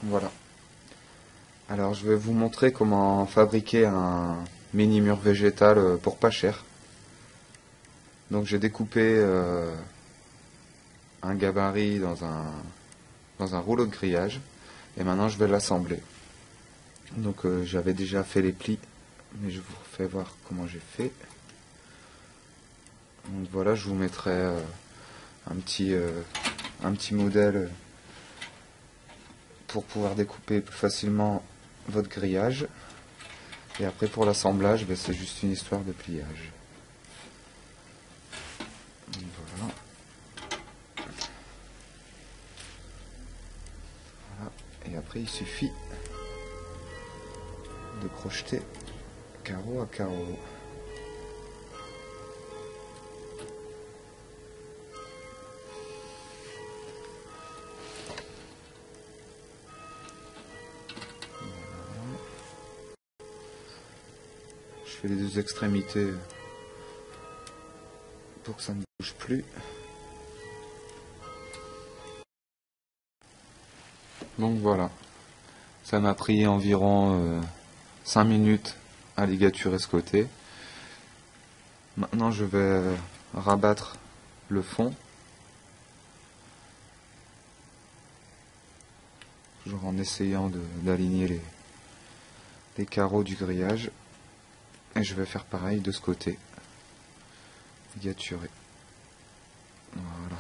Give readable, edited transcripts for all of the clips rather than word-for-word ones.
Voilà. Alors je vais vous montrer comment fabriquer un mini mur végétal pour pas cher. Donc j'ai découpé un gabarit dans un rouleau de grillage et maintenant je vais l'assembler. Donc j'avais déjà fait les plis, mais je vous fais voir comment j'ai fait. Donc voilà, je vous mettrai un petit modèle pour pouvoir découper plus facilement votre grillage. Et après pour l'assemblage, c'est juste une histoire de pliage. Donc voilà. Voilà. Et après il suffit de crocheter carreau à carreau. Je fais les deux extrémités pour que ça ne bouge plus. Donc voilà, ça m'a pris environ 5 minutes à ligaturer ce côté. Maintenant je vais rabattre le fond, toujours en essayant d'aligner les carreaux du grillage. Et je vais faire pareil de ce côté, ligaturer. Voilà.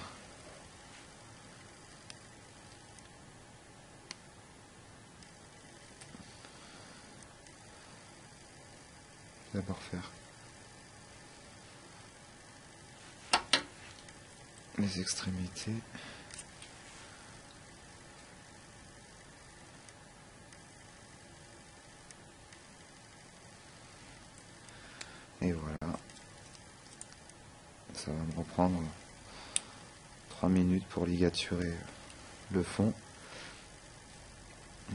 D'abord faire les extrémités. Et voilà. Ça va me reprendre 3 minutes pour ligaturer le fond.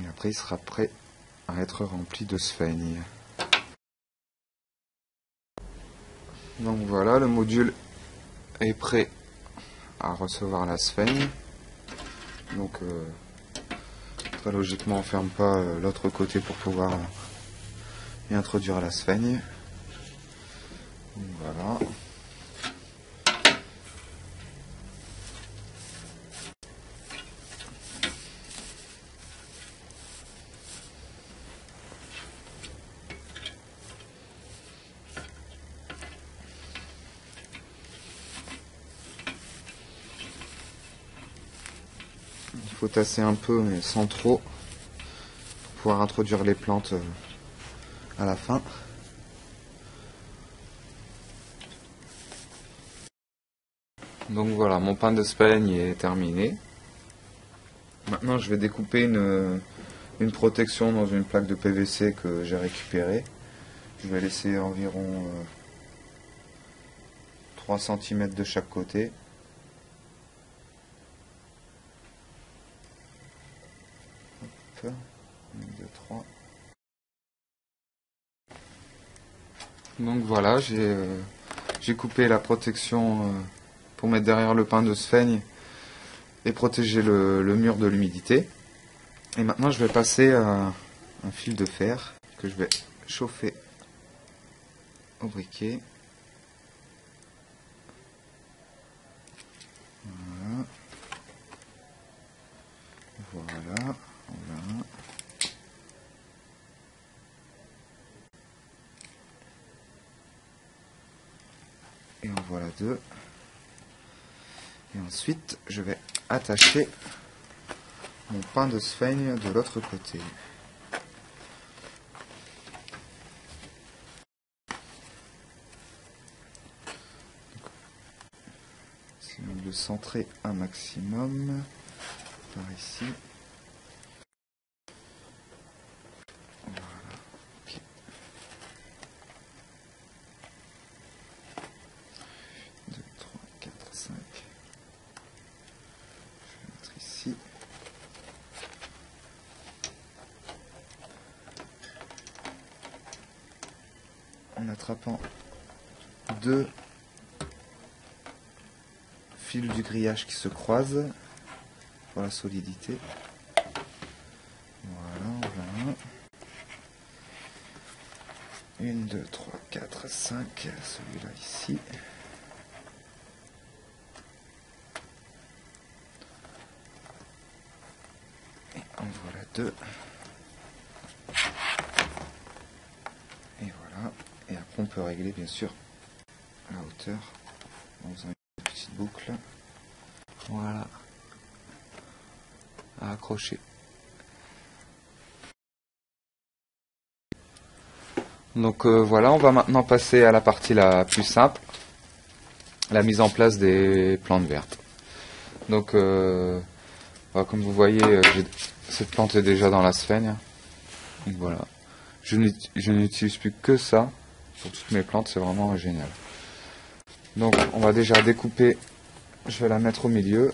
Et après il sera prêt à être rempli de sphaigne. Donc voilà, le module est prêt à recevoir la sphaigne. Donc très logiquement on ferme pas l'autre côté pour pouvoir y introduire la sphaigne. Donc voilà. Il faut tasser un peu mais sans trop pour pouvoir introduire les plantes à la fin. Donc voilà, mon pain de spaigne est terminé. Maintenant je vais découper une protection dans une plaque de PVC que j'ai récupérée. Je vais laisser environ 3 cm de chaque côté. Hop, 1, 2, 3. Donc voilà, j'ai coupé la protection pour mettre derrière le pain de sphaigne et protéger le mur de l'humidité. Et maintenant je vais passer un fil de fer que je vais chauffer au briquet. Voilà. Voilà. Voilà. Et en voilà deux. Et ensuite, je vais attacher mon pain de sphaigne de l'autre côté. Essayons de le centrer un maximum par ici. Voilà. Okay. 2, 3, 4, 5. Je vais mettre ici. En attrapant deux fils du grillage qui se croisent pour la solidité. Voilà. 1, 2, 3, 4, 5, celui-là ici. Et en voilà 2. Et voilà. Et après on peut régler bien sûr la hauteur en faisant une petite boucle. Voilà. À accrocher. Donc voilà, on va maintenant passer à la partie la plus simple, la mise en place des plantes vertes. Donc voilà, comme vous voyez, cette plante est déjà dans la sphène. Donc voilà, je n'utilise plus que ça pour toutes mes plantes, c'est vraiment génial. Donc on va déjà découper, je vais la mettre au milieu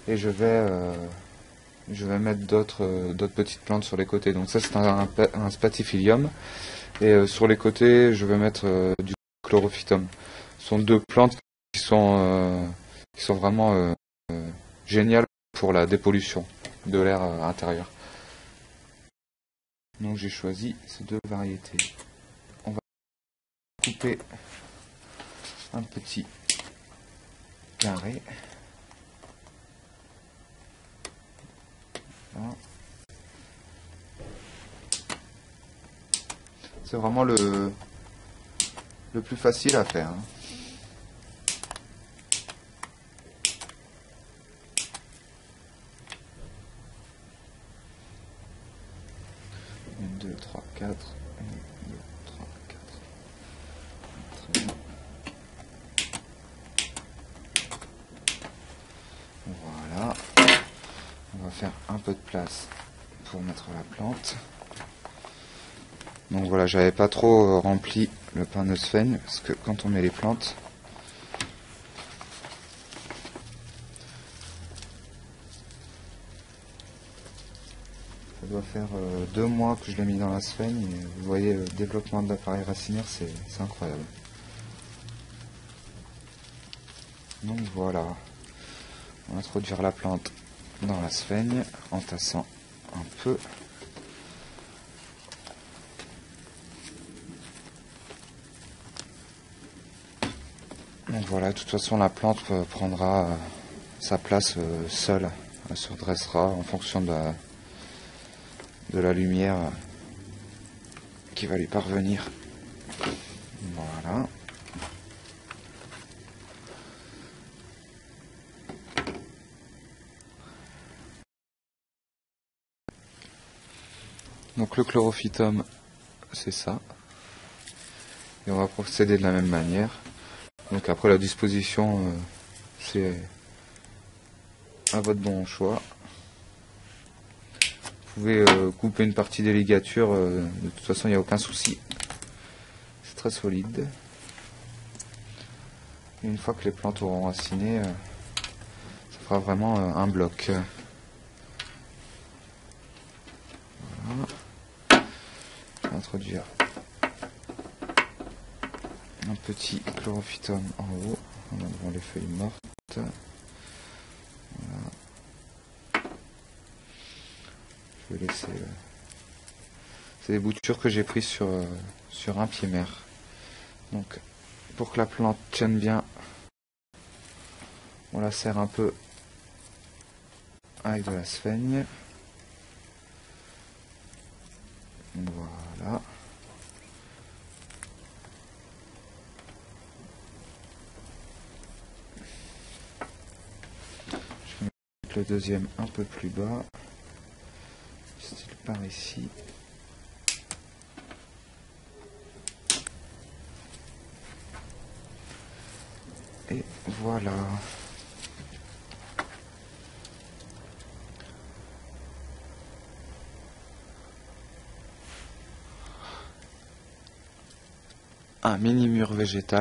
et je vais mettre d'autres petites plantes sur les côtés. Donc ça c'est un spathiphyllum. Et sur les côtés je vais mettre du chlorophytum. Ce sont deux plantes qui sont vraiment géniales pour la dépollution de l'air intérieur. Donc j'ai choisi ces deux variétés. On va couper un petit carré. Voilà. C'est vraiment le plus facile à faire. 1, 2, 3, 4. 1, 2, 3, 4. Très bien. Voilà. On va faire un peu de place pour mettre la plante. Donc voilà, j'avais pas trop rempli le pain de sphène parce que quand on met les plantes, ça doit faire 2 mois que je l'ai mis dans la sphène et vous voyez le développement de l'appareil racinaire, c'est incroyable. Donc voilà, on va introduire la plante dans la sphène en tassant un peu. Donc voilà, de toute façon la plante prendra sa place seule, elle se redressera en fonction de la lumière qui va lui parvenir. Voilà. Donc le chlorophytum, c'est ça. Et on va procéder de la même manière. Donc après la disposition, c'est à votre bon choix. Vous pouvez couper une partie des ligatures, de toute façon il n'y a aucun souci. C'est très solide. Et une fois que les plantes auront raciné, ça fera vraiment un bloc. Voilà. Je vais introduire un petit chlorophytum en haut, en enlevant les feuilles mortes. Voilà. Je vais laisser. C'est des boutures que j'ai prises sur un pied mère. Donc, pour que la plante tienne bien, on la serre un peu avec de la sphène. Voilà. Je vais mettre le deuxième un peu plus bas, style par ici. Et voilà. Un mini mur végétal.